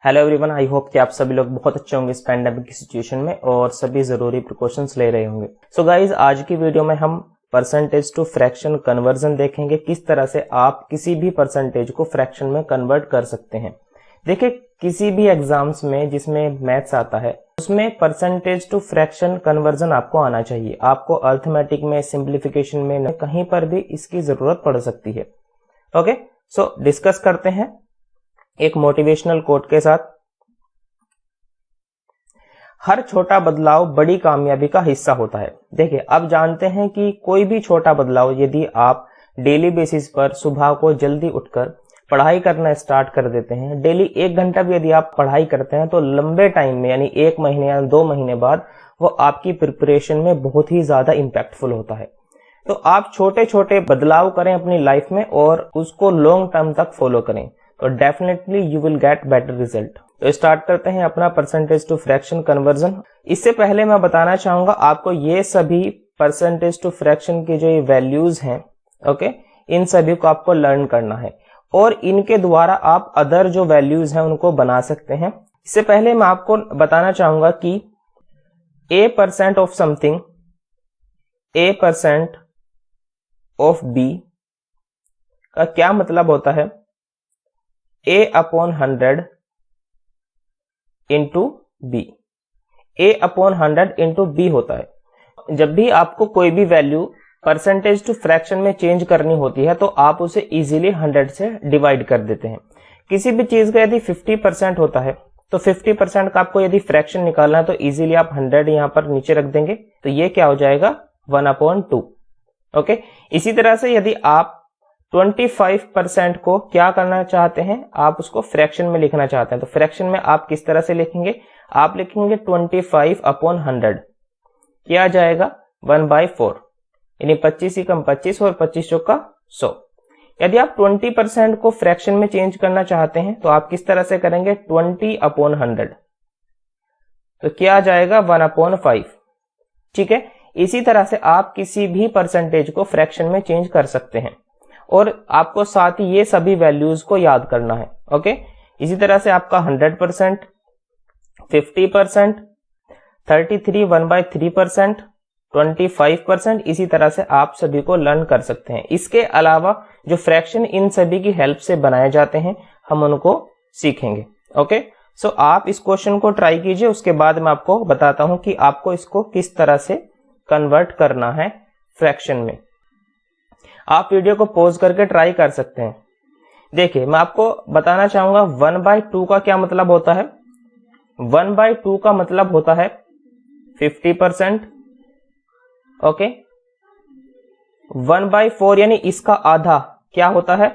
Hello everyone, I hope कि आप सभी लोग बहुत अच्छे होंगे इस पैंडेमिक की सिचुएशन में और सभी जरूरी प्रिकॉशंस ले रहे होंगे। सो गाइज, आज की वीडियो में हम परसेंटेज टू फ्रैक्शन कन्वर्जन देखेंगे, किस तरह से आप किसी भी परसेंटेज को फ्रैक्शन में कन्वर्ट कर सकते हैं। देखिए, किसी भी एग्जाम्स में जिसमें मैथ्स आता है उसमें परसेंटेज टू फ्रैक्शन कन्वर्जन आपको आना चाहिए। आपको अर्थमेटिक में, सिंप्लीफिकेशन में, कहीं पर भी इसकी जरूरत पड़ सकती है। ओके, सो डिस्कस करते हैं एक मोटिवेशनल कोट के साथ। हर छोटा बदलाव बड़ी कामयाबी का हिस्सा होता है। देखिए, अब जानते हैं कि कोई भी छोटा बदलाव यदि आप डेली बेसिस पर सुबह को जल्दी उठकर पढ़ाई करना स्टार्ट कर देते हैं, डेली 1 घंटा भी यदि आप पढ़ाई करते हैं, तो लंबे टाइम में यानी 1 महीने या 2 महीने बाद वो आपकी प्रिपरेशन में बहुत ही ज्यादा इंपैक्टफुल होता है। तो आप छोटे छोटे बदलाव करें अपनी लाइफ में और उसको लॉन्ग टर्म तक फॉलो करें, तो definitely you will get better result. तो स्टार्ट करते हैं अपना परसेंटेज टू फ्रैक्शन कन्वर्जन। इससे पहले मैं बताना चाहूंगा आपको ये सभी परसेंटेज टू फ्रैक्शन की जो ये वैल्यूज हैं, ओके, इन सभी को आपको लर्न करना है और इनके द्वारा आप अदर जो वैल्यूज हैं उनको बना सकते हैं। इससे पहले मैं आपको बताना चाहूंगा कि a% of something, a% of b का क्या मतलब होता है। a/100 into b, a/100 into b होता है। जब भी आपको कोई भी वैल्यू परसेंटेज टू फ्रैक्शन में चेंज करनी होती है तो आप उसे इजीली 100 से डिवाइड कर देते हैं। किसी भी चीज का यदि 50% होता है तो 50% का आपको यदि फ्रैक्शन निकालना है तो इजीली आप 100 यहां पर नीचे रख देंगे, तो ये क्या हो जाएगा 1/2। ओके, इसी तरह से यदि आप 25% को क्या करना चाहते हैं, आप उसको फ्रैक्शन में लिखना चाहते हैं, तो फ्रैक्शन में आप किस तरह से लिखेंगे, आप लिखेंगे 25/100, क्या आ जाएगा 1/4, यानी 25 ही कम 25 और 25 चौका 100। यदि आप 20% को फ्रैक्शन में चेंज करना चाहते हैं तो आप किस तरह से करेंगे 20/100, तो क्या आ जाएगा 1/5। ठीक है, इसी तरह से आप किसी भी परसेंटेज को फ्रैक्शन में चेंज कर सकते हैं और आपको साथ ही ये सभी वैल्यूज को याद करना है। ओके, इसी तरह से आपका 100%, 50%, 33 1/3%, 25%, इसी तरह से आप सभी को लर्न कर सकते हैं। इसके अलावा जो फ्रैक्शन इन सभी की हेल्प से बनाए जाते हैं हम उनको सीखेंगे। ओके, सो आप इस क्वेश्चन को ट्राई कीजिए, उसके बाद मैं आपको बताता हूं कि आपको इसको किस तरह से कन्वर्ट करना है फ्रैक्शन में। आप वीडियो को पॉज करके ट्राई कर सकते हैं। देखिए, मैं आपको बताना चाहूंगा 1/2 का क्या मतलब होता है। 1/2 का मतलब होता है 50%। ओके, 1/4 यानी इसका आधा क्या होता है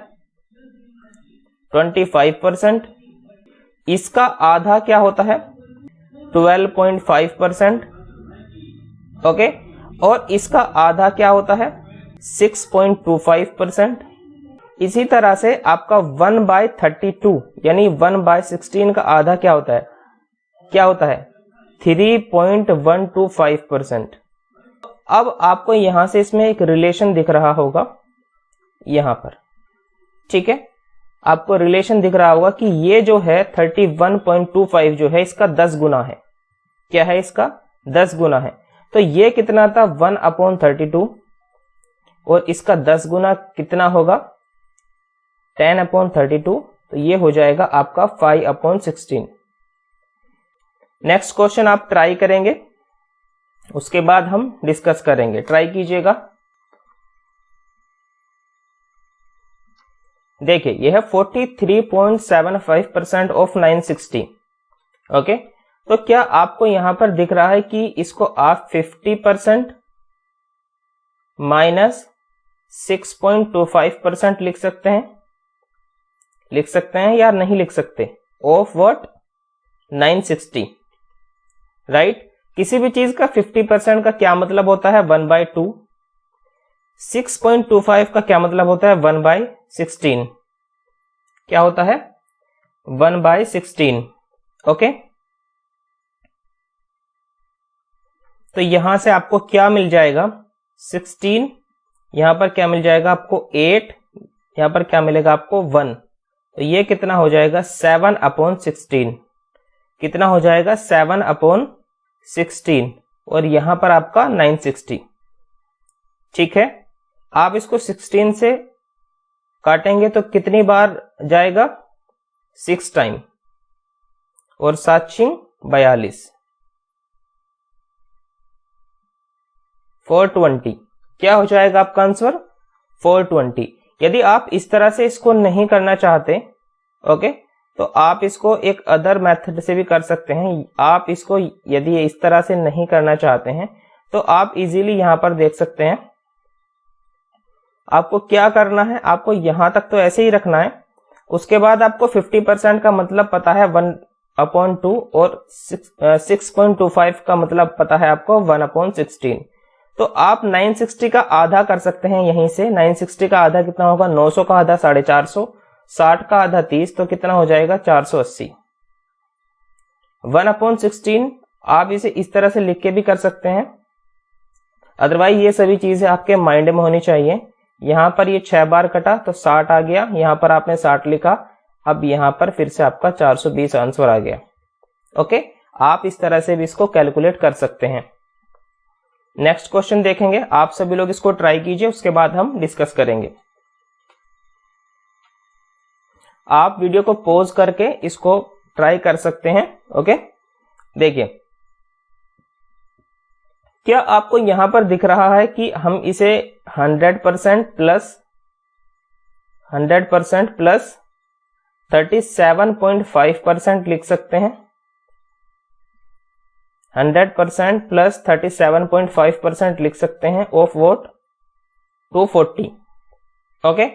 25%। इसका आधा क्या होता है 12.5%। ओके, और इसका आधा क्या होता है 6.25%। इसी तरह से आपका 1/32 यानी 1/16 का आधा क्या होता है 3.125%। अब आपको यहां से इसमें एक रिलेशन दिख रहा होगा यहां पर, ठीक है, आपको रिलेशन दिख रहा होगा कि ये जो है 31.25 जो है इसका 10 गुना है। क्या है, इसका 10 गुना है। तो ये कितना था 1/32 और इसका 10 गुना कितना होगा 10/32, तो ये हो जाएगा आपका 5/16। नेक्स्ट क्वेश्चन आप ट्राई करेंगे, उसके बाद हम डिस्कस करेंगे। ट्राई कीजिएगा। देखिए, यह है 43.75% ऑफ 960। ओके, तो क्या आपको यहां पर दिख रहा है कि इसको आप 50% माइनस 6.25% लिख सकते हैं या नहीं लिख सकते, ऑफ व्हाट 960, राइट। किसी भी चीज का 50% का क्या मतलब होता है 1/2, 6.25 का क्या मतलब होता है 1/16, क्या होता है 1/16। ओके, तो यहां से आपको क्या मिल जाएगा 16, यहां पर क्या मिल जाएगा आपको 8, यहां पर क्या मिलेगा आपको 1 तो ये कितना हो जाएगा 7/16। कितना हो जाएगा 7/16 और यहां पर आपका 960। ठीक है, आप इसको 16 से काटेंगे तो कितनी बार जाएगा 6 टाइम और 7×6 42 420। क्या हो जाएगा आपका आंसर 420। यदि आप इस तरह से इसको नहीं करना चाहते ओके, तो आप इसको एक अदर मेथड से भी कर सकते हैं। आप इसको यदि इस तरह से नहीं करना चाहते हैं तो आप इजीली यहां पर देख सकते हैं। आपको क्या करना है, आपको यहां तक तो ऐसे ही रखना है। उसके बाद आपको 50% का मतलब पता है 1/2 और 6.25 का मतलब पता है आपको 1/16। तो आप 960 का आधा कर सकते हैं यहीं से। 960 का आधा कितना होगा, 900 का आधा 450, 60 का आधा 30, तो कितना हो जाएगा 480। 1/16 आप इसे इस तरह से लिख के भी कर सकते हैं। अदरवाइज ये सभी चीजें आपके माइंड में होनी चाहिए। यहां पर ये 6 बार कटा तो 60 आ गया, यहां पर आपने 60 लिखा, अब यहां पर फिर से आपका 420 आंसर आ गया। ओके, आप इस तरह से भी इसको कैलकुलेट कर सकते हैं। नेक्स्ट क्वेश्चन देखेंगे, आप सभी लोग इसको ट्राई कीजिए, उसके बाद हम डिस्कस करेंगे। आप वीडियो को पॉज करके इसको ट्राई कर सकते हैं। ओके, देखिए क्या आपको यहां पर दिख रहा है कि हम इसे 100% प्लस 37.5% लिख सकते हैं। 100% प्लस 37.5% लिख सकते हैं ऑफ वोट 240। ओके,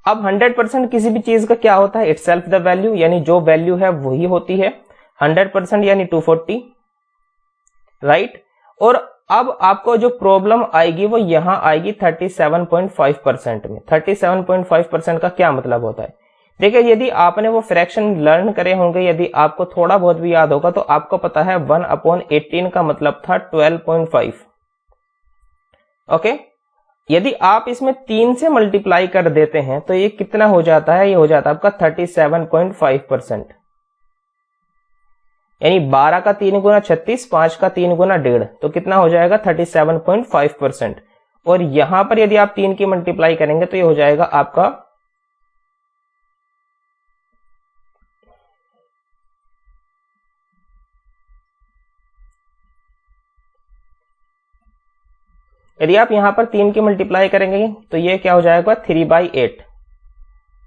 अब 100% किसी भी चीज का क्या होता है, इटसेल्फ द वैल्यू, यानी जो वैल्यू है वही होती है। 100% यानी 240, राइट। और अब आपको जो प्रॉब्लम आएगी वो यहां आएगी 37.5% में। 37.5% का क्या मतलब होता है, देखिए यदि आपने वो फ्रैक्शन लर्न करे होंगे, यदि आपको थोड़ा बहुत भी याद होगा, तो आपको पता है 1/18 का मतलब था 12.5। ओके, यदि आप इसमें 3 से मल्टीप्लाई कर देते हैं तो ये कितना हो जाता है, ये हो जाता है आपका 37.5%। यानी 12 का 3 गुना 36, 5 का 3 गुना 1.5, तो कितना हो जाएगा 37.5%। और यहां पर यदि आप 3 की मल्टीप्लाई करेंगे तो ये हो जाएगा आपका यदि आप यहां पर 3 की मल्टीप्लाई करेंगे तो ये क्या हो जाएगा 3/8।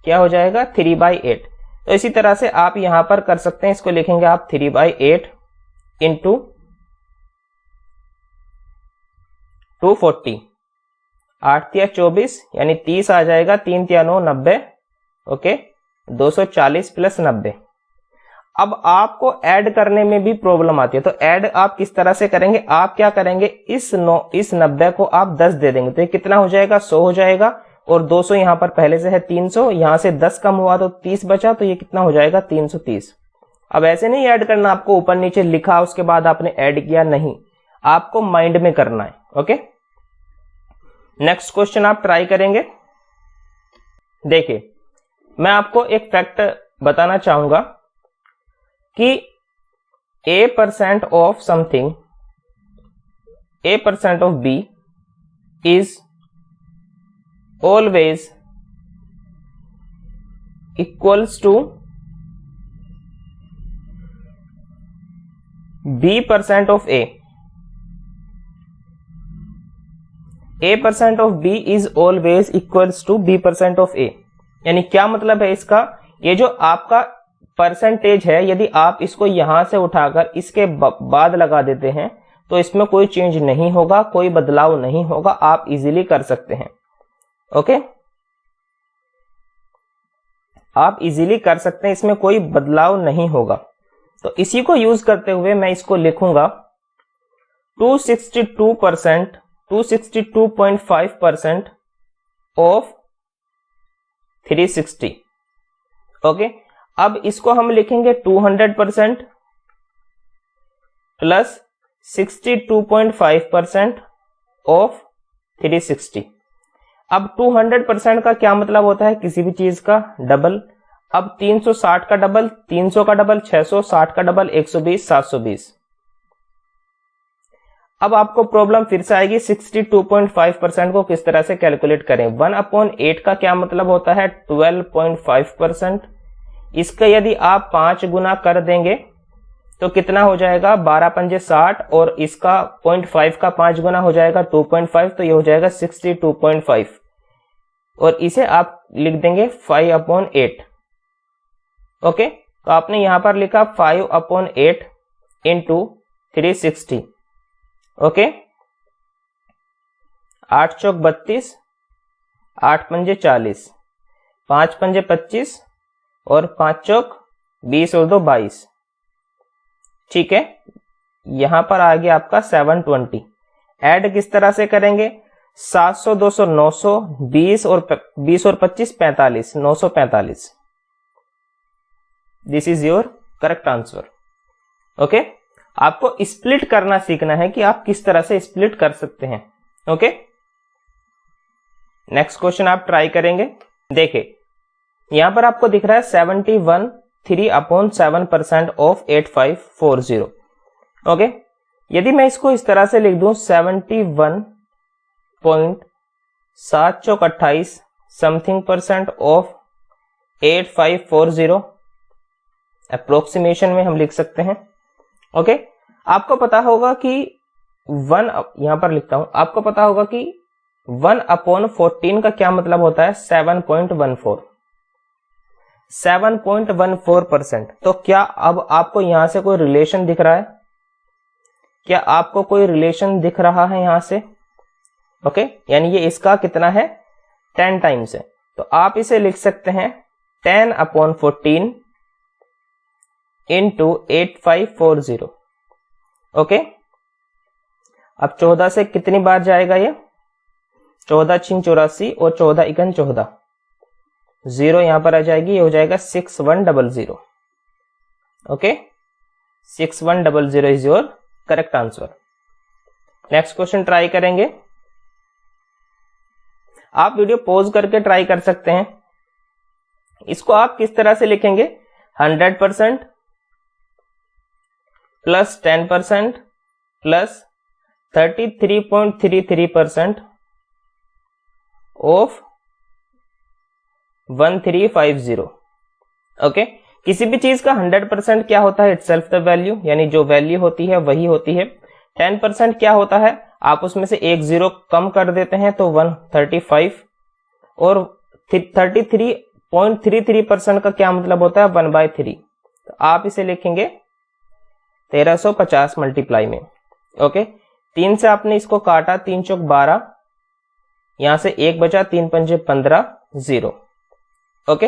क्या हो जाएगा 3/8। तो इसी तरह से आप यहां पर कर सकते हैं, इसको लिखेंगे आप 3/8 इंटू 240। 8 तिया 24 यानी 30 आ जाएगा, 3 तिया 9 90। Okay, 240 plus 90। अब आपको ऐड करने में भी प्रॉब्लम आती है, तो ऐड आप किस तरह से करेंगे, आप क्या करेंगे, इस 90 को आप 10 दे देंगे तो ये कितना हो जाएगा 100 हो जाएगा। और 200 यहां पर पहले से है 300, यहां से 10 कम हुआ तो 30 बचा, तो ये कितना हो जाएगा 330। अब ऐसे नहीं ऐड करना, आपको ऊपर नीचे लिखा उसके बाद आपने ऐड किया, नहीं, आपको माइंड में करना है। ओके, नेक्स्ट क्वेश्चन आप ट्राई करेंगे। देखिए मैं आपको एक फैक्ट बताना चाहूंगा कि A% of something, A% of B is always equals to B% of A. A% of B is always equals to B% of A। यानी क्या मतलब है इसका, ये जो आपका परसेंटेज है, यदि आप इसको यहां से उठाकर इसके बाद लगा देते हैं तो इसमें कोई चेंज नहीं होगा, कोई बदलाव नहीं होगा, आप इजीली कर सकते हैं। ओके, आप इजीली कर सकते हैं, इसमें कोई बदलाव नहीं होगा। तो इसी को यूज करते हुए मैं इसको लिखूंगा 262%, 262.5% ऑफ 360। ओके, अब इसको हम लिखेंगे 200% प्लस 62.5% ऑफ 360। अब 200% का क्या मतलब होता है, किसी भी चीज का डबल। अब 360 का डबल 300 का डबल 660 का डबल 120 720। अब आपको प्रॉब्लम फिर से आएगी 62.5% को किस तरह से कैलकुलेट करें। 1/8 का क्या मतलब होता है 12.5%। इसका यदि आप 5 गुना कर देंगे तो कितना हो जाएगा 12 पंजे 60 और इसका 0.5 का 5 गुना हो जाएगा 2.5 तो ये हो जाएगा 62.5 और इसे आप लिख देंगे 5/8। ओके, तो आपने यहां पर लिखा 5/8 इंटू 360। ओके, 8 चौक 32, 8 पंजे 40, 5 पंजे 25 और 5 चौक 20 और 2 22। ठीक है, यहां पर आ गया आपका 720। ऐड किस तरह से करेंगे 700 200 900 20 और 25 45 945। This is your correct answer. Okay, आपको स्प्लिट करना सीखना है कि आप किस तरह से स्प्लिट कर सकते हैं। ओके, नेक्स्ट क्वेश्चन आप ट्राई करेंगे। देखिए यहां पर आपको दिख रहा है 71 3/7% ऑफ 8540। ओके, यदि मैं इसको इस तरह से लिख दूं 71.728 समथिंग परसेंट ऑफ 8540 अप्रोक्सीमेशन में हम लिख सकते हैं। ओके, आपको पता होगा कि 1 यहां पर लिखता हूं, आपको पता होगा कि 1/14 का क्या मतलब होता है 7.14 7.14%। तो क्या अब आपको यहां से कोई रिलेशन दिख रहा है? क्या आपको कोई रिलेशन दिख रहा है यहां से? ओके, यानी ये इसका कितना है 10 टाइम्स है, तो आप इसे लिख सकते हैं 10/14 इंटू 8540। ओके, अब 14 से कितनी बार जाएगा ये 14 6 84 और 14 1 14, 0 यहां पर आ जाएगी, ये हो जाएगा 6100। Okay, 6100 is your correct answer. Next question try करेंगे। आप वीडियो पॉज करके ट्राई कर सकते हैं। इसको आप किस तरह से लिखेंगे 100% प्लस 10% प्लस 33.33% ऑफ 1350। ओके, किसी भी चीज का 100% क्या होता है इटसेल्फ द वैल्यू, यानी जो वैल्यू होती है वही होती है। 10% क्या होता है आप उसमें से एक 0 कम कर देते हैं तो 135 और 33.33% का क्या मतलब होता है 1/3। तो आप इसे लिखेंगे 1350 मल्टीप्लाई में। ओके, 3 से आपने इसको काटा 3 चौक 12, यहां से 1 बचा 3 पंजे 15 0। ओके,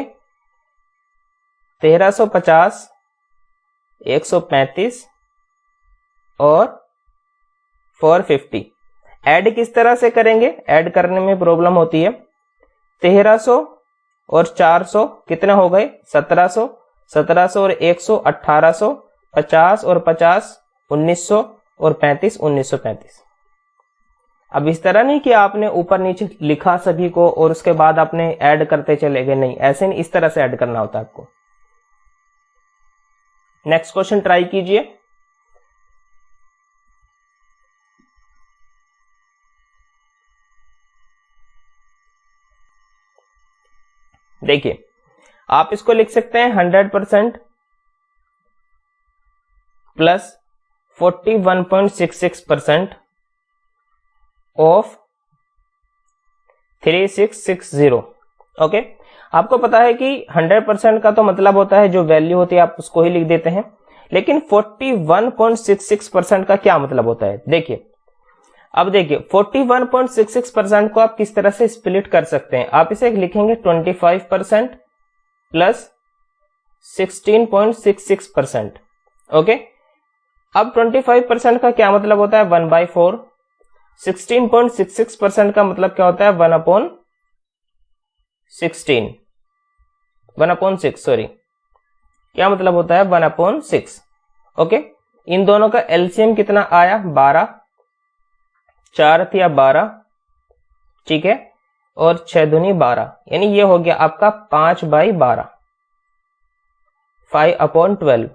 1350 135 और 450। ऐड किस तरह से करेंगे, ऐड करने में प्रॉब्लम होती है। 1300 और 400 कितने हो गए 1700, 1700 और 100 1800, 50 और 50 1900 और 35 1935। अब इस तरह नहीं कि आपने ऊपर नीचे लिखा सभी को और उसके बाद आपने ऐड करते चले गए, नहीं, ऐसे नहीं, इस तरह से ऐड करना होता है आपको। नेक्स्ट क्वेश्चन ट्राई कीजिए। देखिए आप इसको लिख सकते हैं 100% प्लस 41.66% ऑफ 3660। ओके, आपको पता है कि 100% का तो मतलब होता है जो वैल्यू होती है आप उसको ही लिख देते हैं, लेकिन 41.66% का क्या मतलब होता है देखिए। अब देखिए 41.66% को आप किस तरह से स्प्लिट कर सकते हैं। आप इसे लिखेंगे 25% प्लस 16.66%। ओके, अब 25% का क्या मतलब होता है 1/4। 16.66% का मतलब क्या होता है 1/6 सॉरी, क्या मतलब होता है 1/6। ओके, इन दोनों का एलसीएम कितना आया 12, 4 या 12, ठीक है, और 6 दूनी 12, यानी ये हो गया आपका 5/12। 5/12,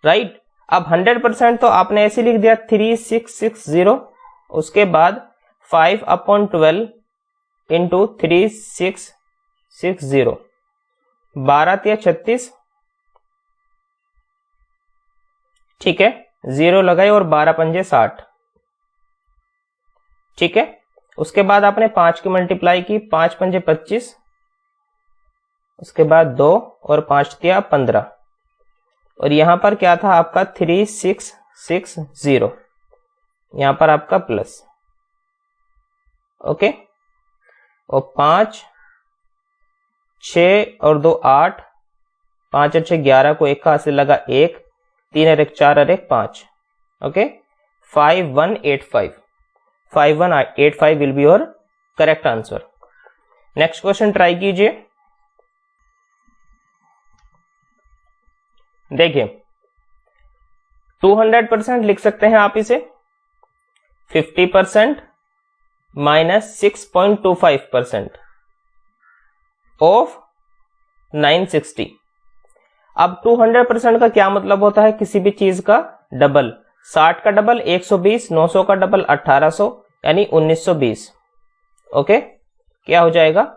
राइट। अब 100% तो आपने ऐसे लिख दिया 3660, उसके बाद 5/12 इंटू 3660, 12×36, ठीक है, 0 लगाए और 12×5 = 60, ठीक है। उसके बाद आपने 5 की मल्टीप्लाई की, 5×5 = 25, उसके बाद 2 और 5×3 = 15, और यहां पर क्या था आपका 3660, यहां पर आपका प्लस, ओके। और 5, 6 और 2 8, 5 और 6 11 को एक का से लगा 1, 3 और 1 4 और 1 5, okay. 5185 will be your correct answer. Next question try कीजिए। देखिए 200% लिख सकते हैं आप इसे, 50% माइनस 6.25% ऑफ 960। अब 200% का क्या मतलब होता है, किसी भी चीज का डबल, 60 का डबल 120, 900 का डबल 1800, यानी 1920, ओके। क्या हो जाएगा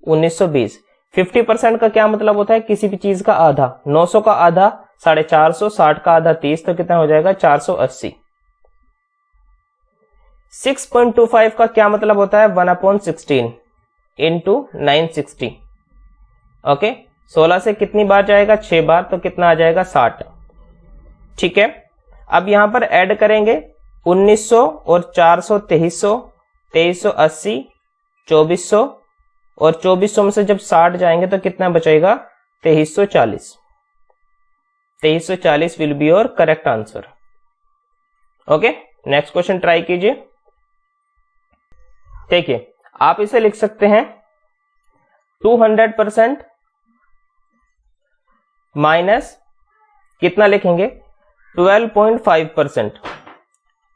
1920। 50% का क्या मतलब होता है, किसी भी चीज का आधा, 900 का आधा 450, 60 का आधा 30, तो कितना हो जाएगा 480। 6.25 का क्या मतलब होता है, 1/16 इंटू 960, ओके। 16 से कितनी बार जाएगा, 6 बार, तो कितना आ जाएगा 60, ठीक है। अब यहां पर ऐड करेंगे 1900 और 400 2300, 2380, 2400, और 2400 में से जब 60 जाएंगे तो कितना बचेगा 2340। 2340 will be your correct answer, okay. Next question try कीजिए। देखिए आप इसे लिख सकते हैं 200% माइनस कितना लिखेंगे 12.5%,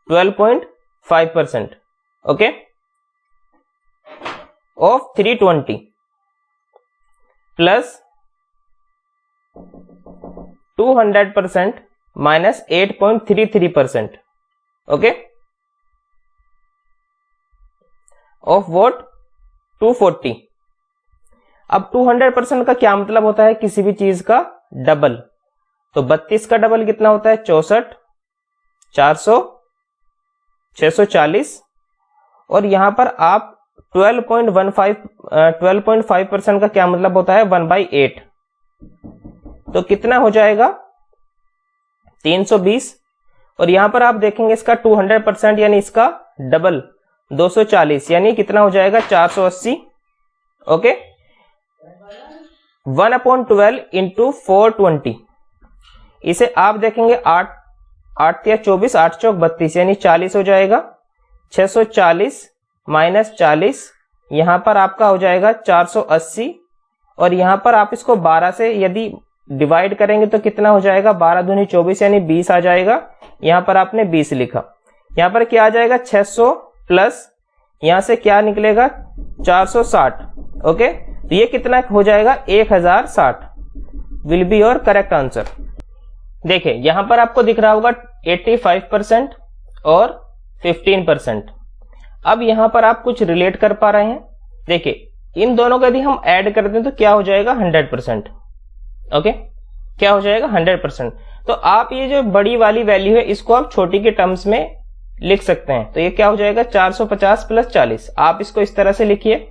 12.5%, okay, of 320 plus 200% minus 8.33%, okay, of what 240। अब 200% का क्या मतलब होता है, किसी भी चीज का डबल, तो 32 का डबल कितना होता है 64, 400, 640, और यहां पर आप 12.5% का क्या मतलब होता है 1/8, तो कितना हो जाएगा 320, और यहां पर आप देखेंगे इसका 200% यानी इसका डबल 240, यानी कितना हो जाएगा 480, ओके। 1/12 इंटू 420, इसे आप देखेंगे 8 8 या 24, 8 चौक 32, यानी 40 हो जाएगा। 640 माइनस 40, यहां पर आपका हो जाएगा 480, और यहां पर आप इसको 12 से यदि डिवाइड करेंगे तो कितना हो जाएगा 12 दूनी 24, यानी 20 आ जाएगा। यहां पर आपने 20 लिखा, यहां पर क्या आ जाएगा 600 प्लस यहां से क्या निकलेगा 460, ओके। तो ये कितना हो जाएगा 1060 will be your correct answer. देखिए यहां पर आपको दिख रहा होगा 85% और 15%। अब यहां पर आप कुछ रिलेट कर पा रहे हैं, देखिए इन दोनों का यदि हम ऐड कर दें तो क्या हो जाएगा 100%, ओके, क्या हो जाएगा 100%। तो आप ये जो बड़ी वाली वैल्यू है इसको आप छोटी के टर्म्स में लिख सकते हैं, तो ये क्या हो जाएगा 450 प्लस 40, आप इसको इस तरह से लिखिए।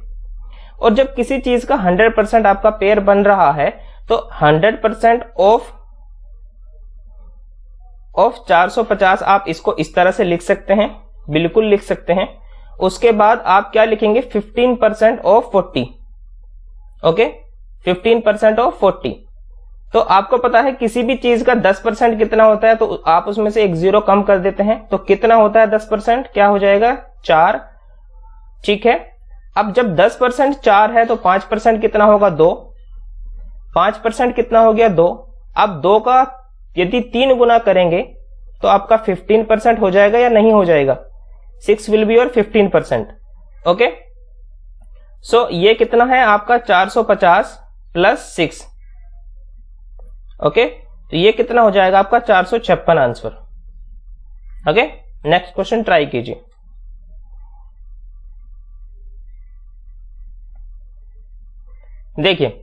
और जब किसी चीज का 100% आपका पेयर बन रहा है तो 100% ऑफ 450 आप इसको इस तरह से लिख सकते हैं, बिल्कुल लिख सकते हैं। उसके बाद आप क्या लिखेंगे 15% ऑफ 40, ओके, 15% ऑफ 40। तो आपको पता है किसी भी चीज का 10% कितना होता है, तो आप उसमें से एक जीरो कम कर देते हैं, तो कितना होता है 10%, क्या हो जाएगा 4, ठीक है। अब जब 10% 4 है तो 5% कितना होगा 2, 5% कितना हो गया 2। अब 2 का यदि 3 गुना करेंगे तो आपका 15% हो जाएगा या नहीं हो जाएगा, 6 विल बी योर 15%, ओके। सो ये कितना है आपका 450 प्लस 6, ओके, तो ये कितना हो जाएगा आपका 456 answer. Okay, next question try कीजिए। देखिए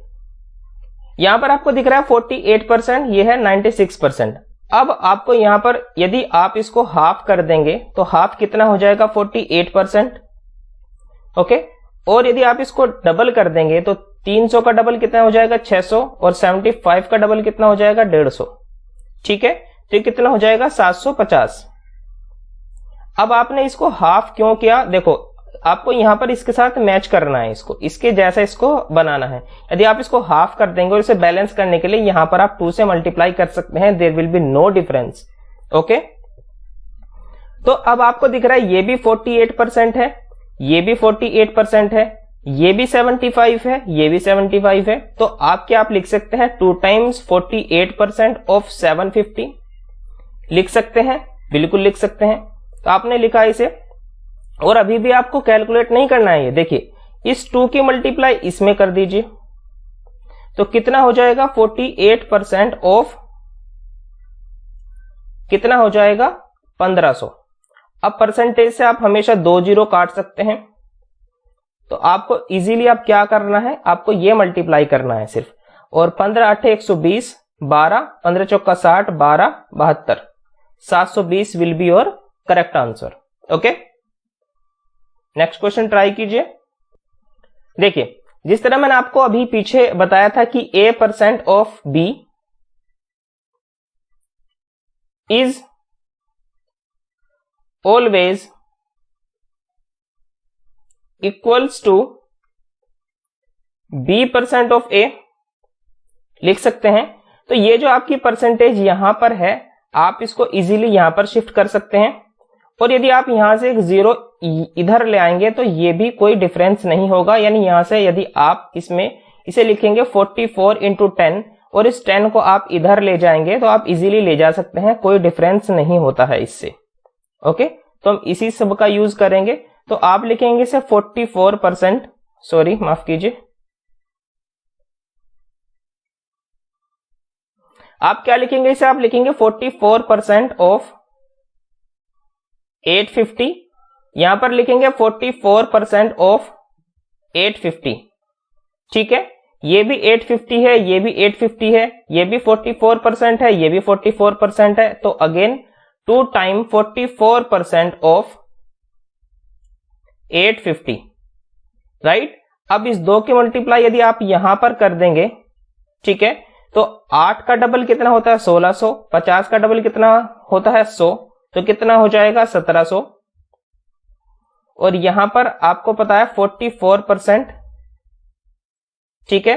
यहां पर आपको दिख रहा है 48%, ये है 96%। अब आपको यहां पर यदि आप इसको हाफ कर देंगे तो हाफ कितना हो जाएगा 48%। ओके, और यदि आप इसको डबल कर देंगे तो 300 का डबल कितना हो जाएगा 600, और 75 का डबल कितना हो जाएगा 150। ठीक है, तो ये कितना हो जाएगा 750। अब आपने इसको हाफ क्यों किया, देखो आपको यहां पर इसके साथ मैच करना है, इसको इसके जैसा इसको बनाना है। यदि आप इसको हाफ कर देंगे और इसे बैलेंस करने के लिए यहां पर आप 2 से मल्टीप्लाई कर सकते हैं, there will be no difference. Okay, तो अब आपको दिख रहा है ये भी 48% है, ये भी 48% है, ये भी 75 है, ये भी 75 है। तो आप क्या आप लिख सकते हैं 2 टाइम्स 48% ऑफ 750 लिख सकते हैं, बिल्कुल लिख सकते हैं। तो आपने लिखा इसे, और अभी भी आपको कैलकुलेट नहीं करना है। ये देखिए इस 2 की मल्टीप्लाई इसमें कर दीजिए, तो कितना हो जाएगा 48% ऑफ कितना हो जाएगा 1500। अब परसेंटेज से आप हमेशा 2 जीरो काट सकते हैं, तो आपको इजीली आप क्या करना है, आपको ये मल्टीप्लाई करना है सिर्फ, और 15 8 120, 12 15 चौका 60, 12 72, 720 will be your correct answer. Okay, next question try कीजिए। देखिए जिस तरह मैंने आपको अभी पीछे बताया था कि a% of b is always equals to b% of a लिख सकते हैं। तो ये जो आपकी परसेंटेज यहां पर है, आप इसको इजीली यहां पर शिफ्ट कर सकते हैं, और यदि आप यहां से एक जीरो इधर ले आएंगे तो ये भी कोई डिफरेंस नहीं होगा। यानी यहां से यदि आप इसमें इसे लिखेंगे 44 इंटू 10 और इस 10 को आप इधर ले जाएंगे तो आप इजीली ले जा सकते हैं, कोई डिफरेंस नहीं होता है इससे। ओके, तो हम इसी सब का यूज करेंगे। तो आप लिखेंगे इसे 44%, सॉरी माफ कीजिए, आप क्या लिखेंगे इसे, आप लिखेंगे 44% ऑफ 850, यहां पर लिखेंगे 44% ऑफ 850। ठीक है, ये भी 850 है, ये भी 850 है, ये भी 44% है, ये भी 44% है। तो अगेन 2 टाइम 44% ऑफ 850, राइट। अब इस 2 की मल्टीप्लाई यदि आप यहां पर कर देंगे, ठीक है, तो 8 का डबल कितना होता है 1600, 50 का डबल कितना होता है 100, तो कितना हो जाएगा 1700, और यहां पर आपको पता है 44%। ठीक है,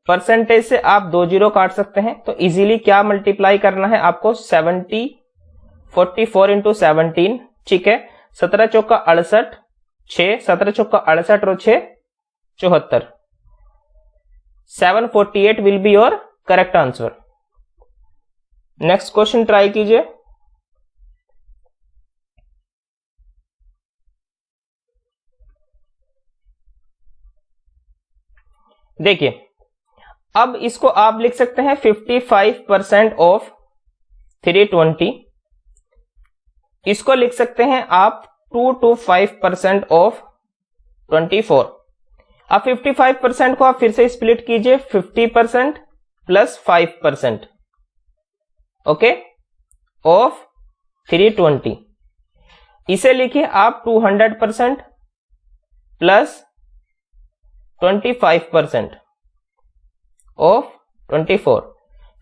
परसेंटेज से आप 2 जीरो काट सकते हैं, तो इजीली क्या मल्टीप्लाई करना है आपको 44 इंटू 17। ठीक है, 17 चौका 68, 6 17 चौका 68 और 6 74, 748 will be your correct answer. Next question try कीजिए। देखिए अब इसको आप लिख सकते हैं 55% ऑफ 320, इसको लिख सकते हैं आप 2 to 5% ऑफ 24। अब 55% को आप फिर से स्प्लिट कीजिए, 50% प्लस 5%, ओके, ऑफ 320। इसे लिखिए आप 200% प्लस 25% ऑफ 24।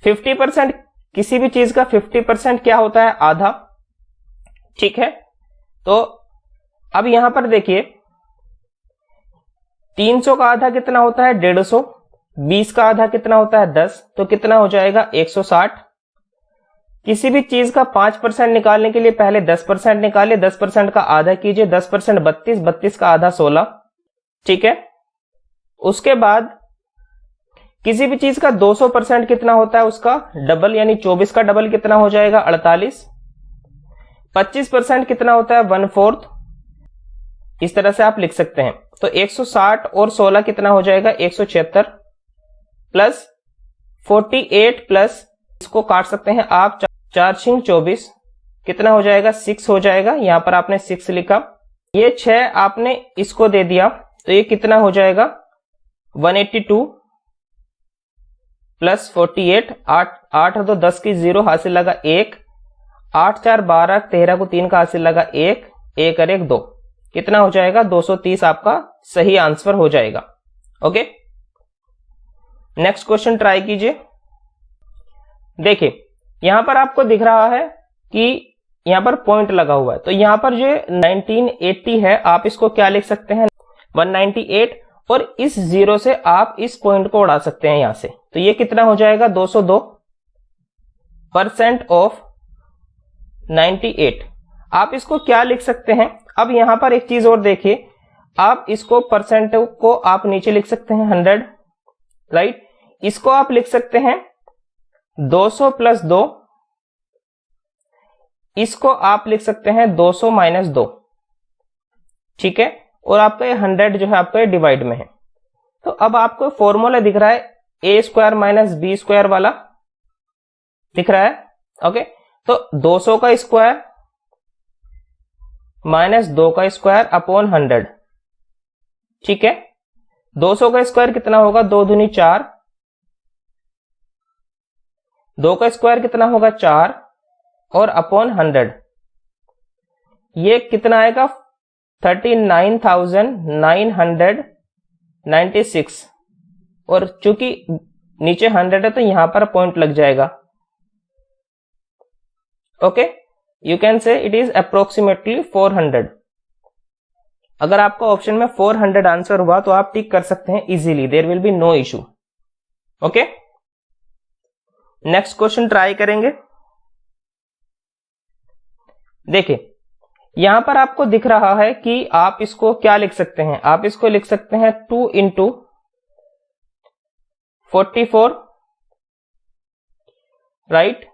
50% किसी भी चीज का 50% क्या होता है आधा। ठीक है, तो अब यहां पर देखिए 300 का आधा कितना होता है 150, 20 का आधा कितना होता है 10, तो कितना हो जाएगा 160। किसी भी चीज का 5% निकालने के लिए पहले 10% निकालिए, 10% का आधा कीजिए, 10% 32, 32 का आधा 16। ठीक है, उसके बाद किसी भी चीज का 200% कितना होता है उसका डबल, यानी 24 का डबल कितना हो जाएगा 48। 25% कितना होता है 1/4, इस तरह से आप लिख सकते हैं। तो 160 और 16 कितना हो जाएगा 176, प्लस 48 प्लस इसको काट सकते हैं आप, 4 6 24 कितना हो जाएगा 6 हो जाएगा, यहां पर आपने 6 लिखा, ये 6 आपने इसको दे दिया तो ये कितना हो जाएगा 182 प्लस 48, 8 और 2 10 की 0 हासिल लगा 1, 8 4 12 13 को 3 का हासिल लगा 1, 1 और 1 2, कितना हो जाएगा 230 आपका सही आंसर हो जाएगा। ओके, नेक्स्ट क्वेश्चन ट्राई कीजिए। देखिए यहां पर आपको दिख रहा है कि यहां पर पॉइंट लगा हुआ है, तो यहां पर जो 1980 है आप इसको क्या लिख सकते हैं 198, और इस 0 से आप इस पॉइंट को उड़ा सकते हैं यहां से, तो ये कितना हो जाएगा 202% ऑफ 98। आप इसको क्या लिख सकते हैं, अब यहां पर एक चीज और देखिए, आप इसको परसेंट को आप नीचे लिख सकते हैं 100, राइट, इसको आप लिख सकते हैं 200 प्लस 2, इसको आप लिख सकते हैं 200 माइनस 2, ठीक है, और आपका ये 100 जो है आपका डिवाइड में है। तो अब आपको फॉर्मूला दिख रहा है ए स्क्वायर माइनस बी स्क्वायर वाला दिख रहा है। ओके, तो 200 का स्क्वायर माइनस 2 का स्क्वायर अपॉन 100, ठीक है, 200 का स्क्वायर कितना होगा 2 दूनी 4, 2 का स्क्वायर कितना होगा 4 और अपॉन 100, ये कितना आएगा 39,996, और चूंकि नीचे 100 है तो यहां पर पॉइंट लग जाएगा। Okay, you can say it is approximately 400। अगर आपका ऑप्शन में 400 आंसर हुआ तो आप टिक कर सकते हैं easily, there will be no issue. Okay, next question try करेंगे। देखिए यहां पर आपको दिख रहा है कि आप इसको क्या लिख सकते हैं, आप इसको लिख सकते हैं 2 इंटू 44, राइट,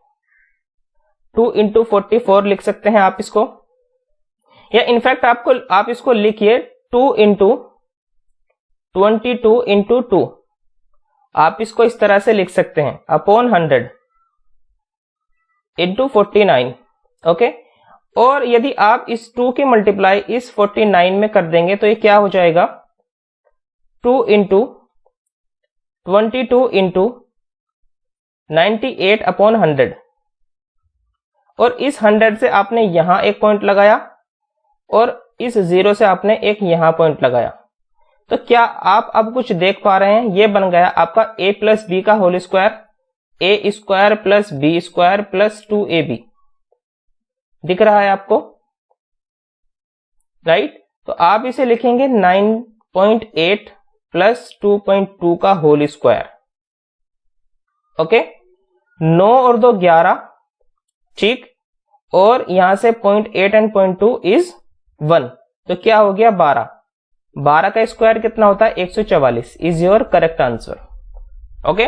2 इंटू 44 लिख सकते हैं आप इसको, या इनफैक्ट आप इसको लिखिए 2 इंटू 22 इंटू 2, आप इसको इस तरह से लिख सकते हैं अपॉन 100 इंटू 49। ओके, और यदि आप इस 2 की मल्टीप्लाई इस 49 में कर देंगे तो ये क्या हो जाएगा 2 इंटू 22 इंटू 98 अपॉन 100, और इस 100 से आपने यहां एक पॉइंट लगाया और इस 0 से आपने एक यहां पॉइंट लगाया, तो क्या आप अब कुछ देख पा रहे हैं, ये बन गया आपका a प्लस बी का whole square, a square plus b square plus 2ab, दिख रहा है आपको, राइट, तो आप इसे लिखेंगे 9.8 प्लस 2.2 का होल स्क्वायर। ओके, 9 और 2 11, ठीक, और यहां से 0.8 एंड 0.2 इज 1, तो क्या हो गया 12, 12 का स्क्वायर कितना होता है 144, is your correct answer. Okay,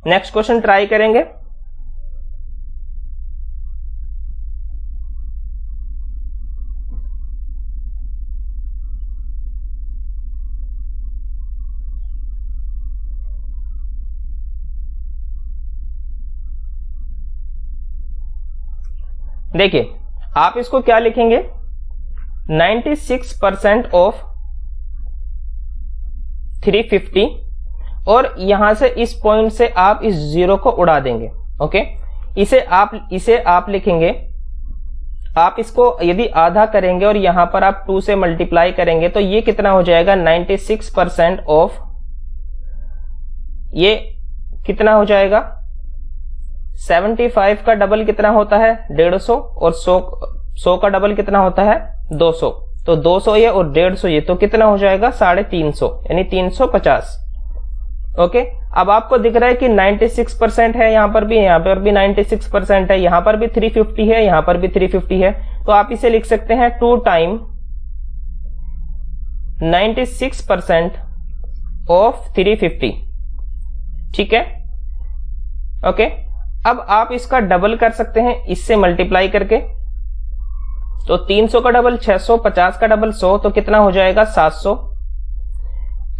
next question try करेंगे। देखिए आप इसको क्या लिखेंगे 96% ऑफ 350, और यहां से इस पॉइंट से आप इस 0 को उड़ा देंगे। ओके, इसे आप लिखेंगे, आप इसको यदि आधा करेंगे और यहां पर आप 2 से मल्टीप्लाई करेंगे तो ये कितना हो जाएगा 96% ऑफ, ये कितना हो जाएगा 75 का डबल कितना होता है 150, और 100 का डबल कितना होता है 200, तो 200 ये और 150 ये, तो कितना हो जाएगा 350, यानी 350। ओके, अब आपको दिख रहा है कि 96% है, यहां पर भी 96% है, यहां पर भी 350 है, यहां पर भी 350 है, तो आप इसे लिख सकते हैं 2 टाइम 96% ऑफ 350, ठीक है। ओके, अब आप इसका डबल कर सकते हैं इससे मल्टीप्लाई करके, तो 300 का डबल 600, 50 का डबल 100, तो कितना हो जाएगा 700।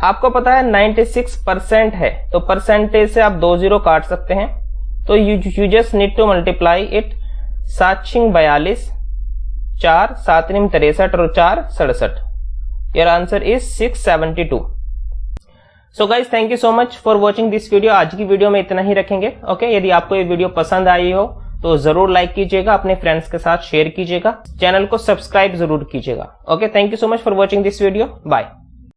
आपको पता है 96% है, तो परसेंटेज से आप 2 जीरो काट सकते हैं, तो you just need to multiply it 7×42, 4 7 63 और 4 67। Your answer is 672। So guys thank you so much for watching this video. आज की वीडियो में इतना ही रखेंगे। ओके, यदि आपको ये वीडियो पसंद आई हो तो जरूर लाइक कीजिएगा, अपने फ्रेंड्स के साथ शेयर कीजिएगा, चैनल को सब्सक्राइब जरूर कीजिएगा। Okay, thank you so much for watching this video. Bye.